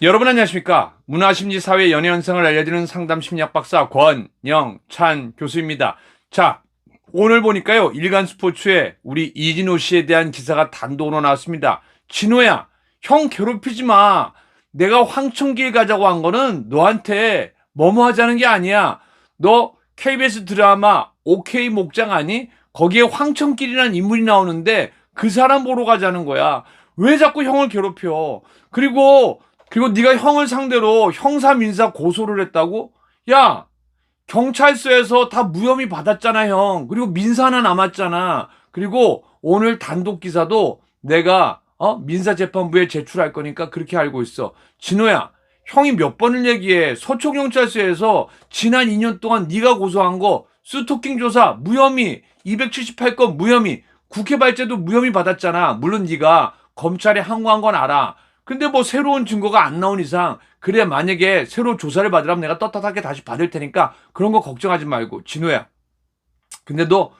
여러분 안녕하십니까? 문화심리 사회 연애 현상을 알려드리는 상담 심리학 박사 권영찬 교수입니다. 자, 오늘 보니까요, 일간 스포츠에 우리 이진호 씨에 대한 기사가 단독으로 나왔습니다. 진호야, 형 괴롭히지 마. 내가 황천길 가자고 한 거는 너한테 뭐뭐 하자는 게 아니야. 너 KBS 드라마 OK 목장 아니? 거기에 황천길이라는 인물이 나오는데 그 사람 보러 가자는 거야. 왜 자꾸 형을 괴롭혀? 그리고 네가 형을 상대로 형사 민사 고소를 했다고? 야, 경찰서에서 다 무혐의 받았잖아, 형. 그리고 민사 하나 남았잖아. 그리고 오늘 단독 기사도 내가 민사재판부에 제출할 거니까 그렇게 알고 있어. 진호야, 형이 몇 번을 얘기해. 서초경찰서에서 지난 2년 동안 네가 고소한 거 스토킹 조사 무혐의 278건 무혐의 국회 발제도 무혐의 받았잖아. 물론 네가 검찰에 항고한 건 알아. 근데 뭐 새로운 증거가 안 나온 이상 그래 만약에 새로 조사를 받으라면 내가 떳떳하게 다시 받을 테니까 그런 거 걱정하지 말고. 진호야, 근데 너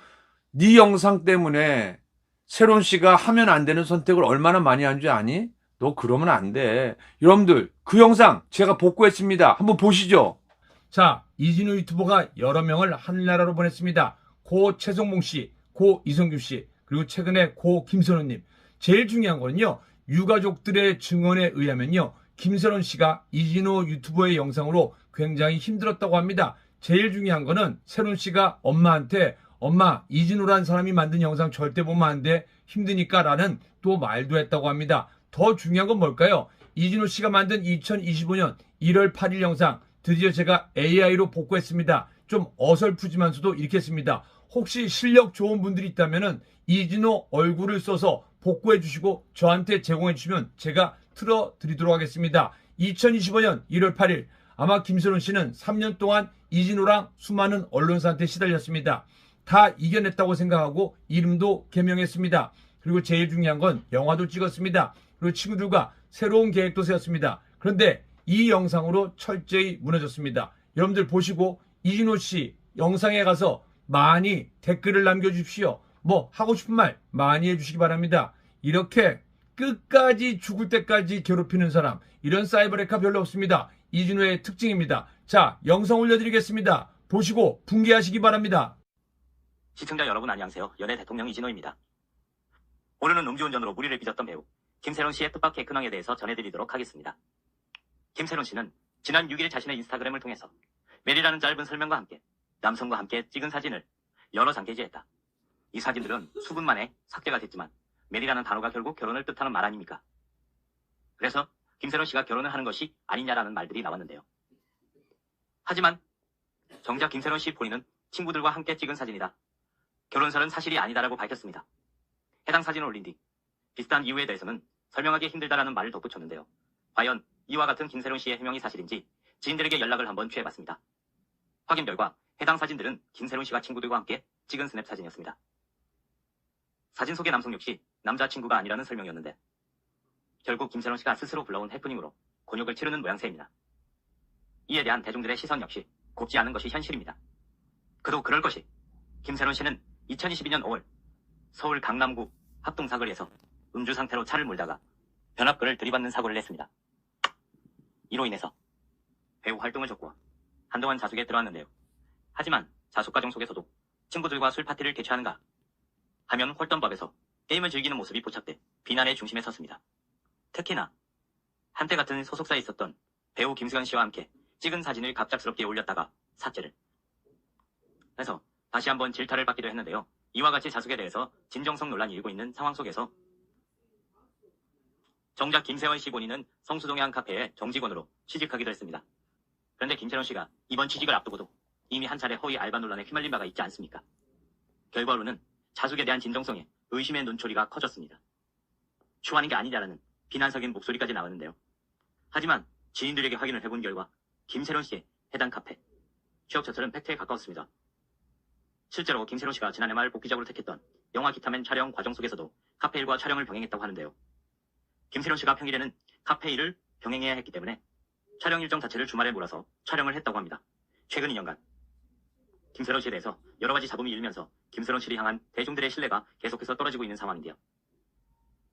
네 영상 때문에 새로운 씨가 하면 안 되는 선택을 얼마나 많이 한 줄 아니? 너 그러면 안 돼. 여러분들 그 영상 제가 복구했습니다. 한번 보시죠. 자, 이진우 유튜버가 여러 명을 하늘나라로 보냈습니다. 고 최성봉 씨, 고 이성규 씨, 그리고 최근에 고 김선호님. 제일 중요한 거는요, 유가족들의 증언에 의하면요, 김선호 씨가 이진우 유튜버의 영상으로 굉장히 힘들었다고 합니다. 제일 중요한 거는 새론 씨가 엄마한테 엄마, 이진우라는 사람이 만든 영상 절대 보면 안 돼. 힘드니까 라는 또 말도 했다고 합니다. 더 중요한 건 뭘까요? 이진우 씨가 만든 2025년 1월 8일 영상 드디어 제가 AI로 복구했습니다. 좀 어설프지만서도 이렇게 했습니다. 혹시 실력 좋은 분들이 있다면 이진우 얼굴을 써서 복구해 주시고 저한테 제공해 주시면 제가 틀어드리도록 하겠습니다. 2025년 1월 8일 아마 김선훈 씨는 3년 동안 이진우랑 수많은 언론사한테 시달렸습니다. 다 이겨냈다고 생각하고 이름도 개명했습니다. 그리고 제일 중요한 건 영화도 찍었습니다. 그리고 친구들과 새로운 계획도 세웠습니다. 그런데 이 영상으로 철저히 무너졌습니다. 여러분들 보시고 이진호 씨 영상에 가서 많이 댓글을 남겨주십시오. 뭐 하고 싶은 말 많이 해주시기 바랍니다. 이렇게 끝까지 죽을 때까지 괴롭히는 사람, 이런 사이버레카 별로 없습니다. 이진호의 특징입니다. 자, 영상 올려드리겠습니다. 보시고 분개하시기 바랍니다. 시청자 여러분 안녕하세요. 연애 대통령 이진호입니다. 오늘은 음주운전으로 무리를 빚었던 배우 김세론 씨의 뜻밖의 근황에 대해서 전해드리도록 하겠습니다. 김세론 씨는 지난 6일 자신의 인스타그램을 통해서 메리라는 짧은 설명과 함께 남성과 함께 찍은 사진을 여러 장 게재했다. 이 사진들은 수분 만에 삭제가 됐지만 메리라는 단어가 결국 결혼을 뜻하는 말 아닙니까? 그래서 김세론 씨가 결혼을 하는 것이 아니냐라는 말들이 나왔는데요. 하지만 정작 김세론 씨 본인은 친구들과 함께 찍은 사진이다, 결혼설은 사실이 아니다라고 밝혔습니다. 해당 사진을 올린 뒤 비슷한 이유에 대해서는 설명하기 힘들다라는 말을 덧붙였는데요. 과연 이와 같은 김세론 씨의 해명이 사실인지 지인들에게 연락을 한번 취해봤습니다. 확인 결과 해당 사진들은 김세론 씨가 친구들과 함께 찍은 스냅 사진이었습니다. 사진 속의 남성 역시 남자친구가 아니라는 설명이었는데 결국 김세론 씨가 스스로 불러온 해프닝으로 곤욕을 치르는 모양새입니다. 이에 대한 대중들의 시선 역시 곱지 않은 것이 현실입니다. 그도 그럴 것이 김세론 씨는 2022년 5월 서울 강남구 합동사거리에서 음주 상태로 차를 몰다가 변압근을 들이받는 사고를 냈습니다. 이로 인해서 배우 활동을 접고 한동안 자숙에 들어왔는데요. 하지만 자숙 과정 속에서도 친구들과 술 파티를 개최하는가 하면 홀덤밥에서 게임을 즐기는 모습이 포착돼 비난의 중심에 섰습니다. 특히나 한때 같은 소속사에 있었던 배우 김수현 씨와 함께 찍은 사진을 갑작스럽게 올렸다가 삭제를 해서 다시 한번 질타를 받기도 했는데요. 이와 같이 자숙에 대해서 진정성 논란이 일고 있는 상황 속에서 정작 김세원 씨 본인은 성수동의 한 카페에 정직원으로 취직하기도 했습니다. 그런데 김세원 씨가 이번 취직을 앞두고도 이미 한 차례 허위 알바 논란에 휘말린 바가 있지 않습니까? 결과로는 자숙에 대한 진정성에 의심의 눈초리가 커졌습니다. 추하는 게 아니냐라는 비난 섞인 목소리까지 나왔는데요. 하지만 지인들에게 확인을 해본 결과 김세론 씨의 해당 카페 취업 자체는 팩트에 가까웠습니다. 실제로 김세론 씨가 지난해 말 복귀작으로 택했던 영화 기타맨 촬영 과정 속에서도 카페 일과 촬영을 병행했다고 하는데요. 김세론 씨가 평일에는 카페 일을 병행해야 했기 때문에 촬영 일정 자체를 주말에 몰아서 촬영을 했다고 합니다. 최근 2년간 김세론 씨에 대해서 여러 가지 잡음이 일면서 김세론 씨를 향한 대중들의 신뢰가 계속해서 떨어지고 있는 상황인데요.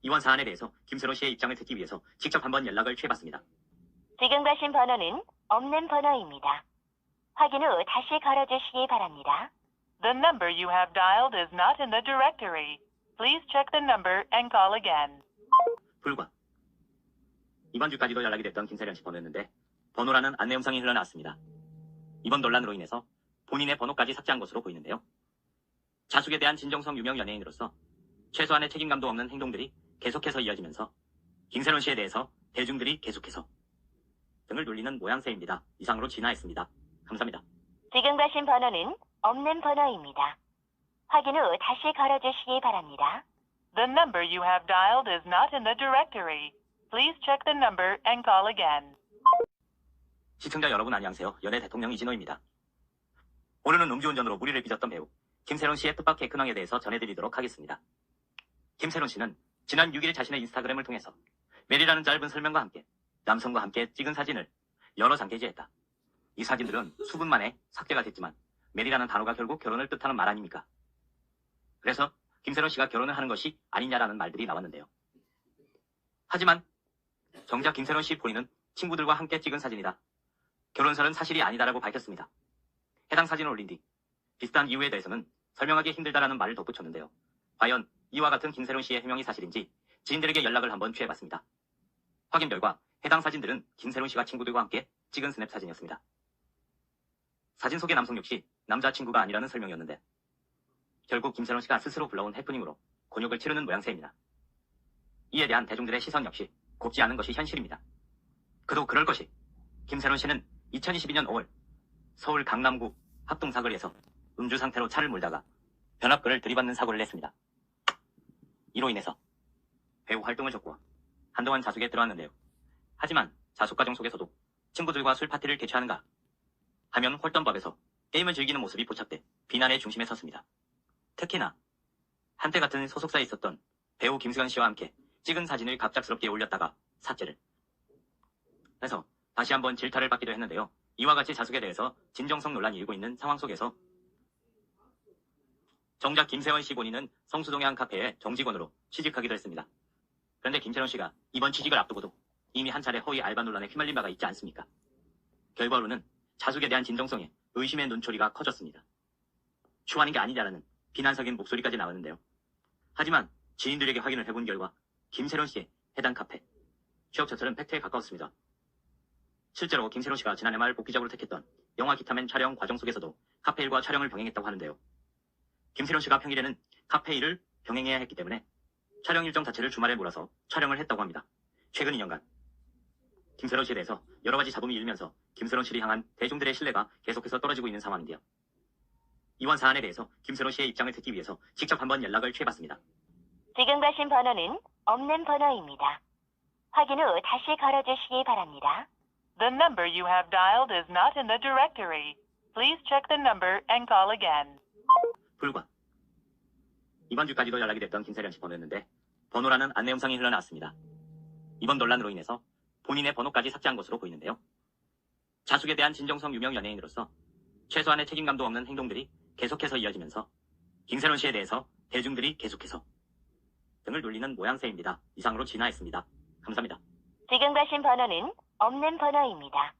이번 사안에 대해서 김세론 씨의 입장을 듣기 위해서 직접 한번 연락을 취해봤습니다. 지금 가신 번호는 없는 번호입니다. 확인 후 다시 걸어주시기 바랍니다. The number you have dialed is not in the directory. Please check the number and call again. 불과. 이번 주까지도 연락이 됐던 김세련 씨 번호였는데 번호라는 안내 음성이 흘러나왔습니다. 이번 논란으로 인해서 본인의 번호까지 삭제한 것으로 보이는데요. 자숙에 대한 진정성 유명 연예인으로서 최소한의 책임감도 없는 행동들이 계속해서 이어지면서 김세련 씨에 대해서 대중들이 계속해서 등을 돌리는 모양새입니다. 이상으로 진화했습니다. 감사합니다. 지금 가신 번호는 없는 번호입니다. 확인 후 다시 걸어주시기 바랍니다. The number you have dialed is not in the directory. Please check the number and call again. 시청자 여러분 안녕하세요. 연예 대통령 이진호입니다. 오늘은 음주운전으로 무리를 빚었던 배우 김세론 씨의 뜻밖의 근황에 대해서 전해드리도록 하겠습니다. 김세론 씨는 지난 6일 자신의 인스타그램을 통해서 메리라는 짧은 설명과 함께 남성과 함께 찍은 사진을 여러 장 게재했다. 이 사진들은 수분 만에 삭제가 됐지만 메리라는 단어가 결국 결혼을 뜻하는 말 아닙니까? 그래서 김세론 씨가 결혼을 하는 것이 아니냐라는 말들이 나왔는데요. 하지만 정작 김세론 씨 본인은 친구들과 함께 찍은 사진이다. 결혼설은 사실이 아니다라고 밝혔습니다. 해당 사진을 올린 뒤 비슷한 이유에 대해서는 설명하기 힘들다라는 말을 덧붙였는데요. 과연 이와 같은 김세론 씨의 해명이 사실인지 지인들에게 연락을 한번 취해봤습니다. 확인 결과 해당 사진들은 김세론 씨가 친구들과 함께 찍은 스냅 사진이었습니다. 사진 속의 남성 역시 남자친구가 아니라는 설명이었는데 결국 김세론 씨가 스스로 불러온 해프닝으로 곤욕을 치르는 모양새입니다. 이에 대한 대중들의 시선 역시 곱지 않은 것이 현실입니다. 그도 그럴 것이 김세론 씨는 2022년 5월 서울 강남구 합동사거리에서 음주 상태로 차를 몰다가 변압근을 들이받는 사고를 냈습니다. 이로 인해서 배우 활동을 접고 한동안 자숙에 들어왔는데요. 하지만 자숙 과정 속에서도 친구들과 술 파티를 개최하는가 하면 홀덤밥에서 게임을 즐기는 모습이 포착돼 비난의 중심에 섰습니다. 특히나 한때 같은 소속사에 있었던 배우 김수현 씨와 함께 찍은 사진을 갑작스럽게 올렸다가 삭제를 해서 다시 한번 질타를 받기도 했는데요. 이와 같이 자숙에 대해서 진정성 논란이 일고 있는 상황 속에서 정작 김세원 씨 본인은 성수동의 한 카페에 정직원으로 취직하기도 했습니다. 그런데 김세원 씨가 이번 취직을 앞두고도 이미 한 차례 허위 알바 논란에 휘말린 바가 있지 않습니까? 결과로는 자숙에 대한 진정성에 의심의 눈초리가 커졌습니다. 추하는 게 아니냐라는 비난적인 목소리까지 나왔는데요. 하지만 지인들에게 확인을 해본 결과 김세론 씨의 해당 카페 취업 자체는 팩트에 가까웠습니다. 실제로 김세론 씨가 지난해 말 복귀작으로 택했던 영화 기타맨 촬영 과정 속에서도 카페 일과 촬영을 병행했다고 하는데요. 김세론 씨가 평일에는 카페 일을 병행해야 했기 때문에 촬영 일정 자체를 주말에 몰아서 촬영을 했다고 합니다. 최근 2년간 김세론 씨에 대해서 여러 가지 잡음이 일면서 김세론 씨를 향한 대중들의 신뢰가 계속해서 떨어지고 있는 상황인데요. 이번 사안에 대해서 김세론 씨의 입장을 듣기 위해서 직접 한번 연락을 취해봤습니다. 지금 가신 번호는 없는 번호입니다. 확인 후 다시 걸어주시기 바랍니다. The number you have dialed is not in the directory. Please check the number and call again. 불과. 이번 주까지도 연락이 됐던 김세련 씨 번호였는데 번호라는 안내 음성이 흘러나왔습니다. 이번 논란으로 인해서 본인의 번호까지 삭제한 것으로 보이는데요. 자숙에 대한 진정성 유명 연예인으로서 최소한의 책임감도 없는 행동들이 계속해서 이어지면서 김세련 씨에 대해서 대중들이 계속해서 등을 돌리는 모양새입니다. 이상으로 진화했습니다. 감사합니다. 지금 가신 번호는 없는 번호입니다.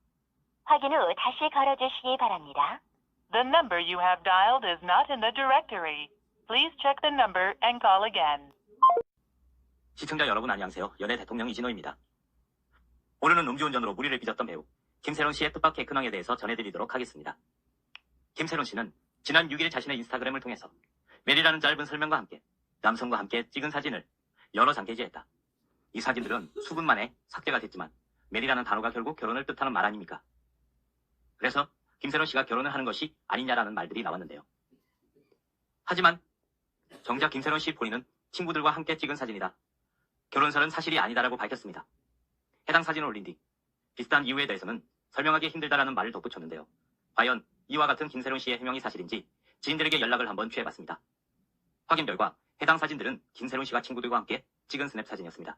확인 후 다시 걸어주시기 바랍니다. The number you have dialed is not in the directory. Please check the number and call again. 시청자 여러분 안녕하세요. 연예 대통령 이진호입니다. 오늘은 음주운전으로 무리를 빚었던 배우 김세론 씨의 뜻밖의 근황에 대해서 전해드리도록 하겠습니다. 김세론 씨는 지난 6일 자신의 인스타그램을 통해서 메리라는 짧은 설명과 함께 남성과 함께 찍은 사진을 여러 장 게재했다. 이 사진들은 수분 만에 삭제가 됐지만 메리라는 단어가 결국 결혼을 뜻하는 말 아닙니까? 그래서 김세론 씨가 결혼을 하는 것이 아니냐라는 말들이 나왔는데요. 하지만 정작 김세론 씨 본인은 친구들과 함께 찍은 사진이다. 결혼설은 사실이 아니다라고 밝혔습니다. 해당 사진을 올린 뒤 비슷한 이유에 대해서는 설명하기 힘들다라는 말을 덧붙였는데요. 과연 이와 같은 김세론 씨의 해명이 사실인지 지인들에게 연락을 한번 취해봤습니다. 확인 결과 해당 사진들은 김세론 씨가 친구들과 함께 찍은 스냅 사진이었습니다.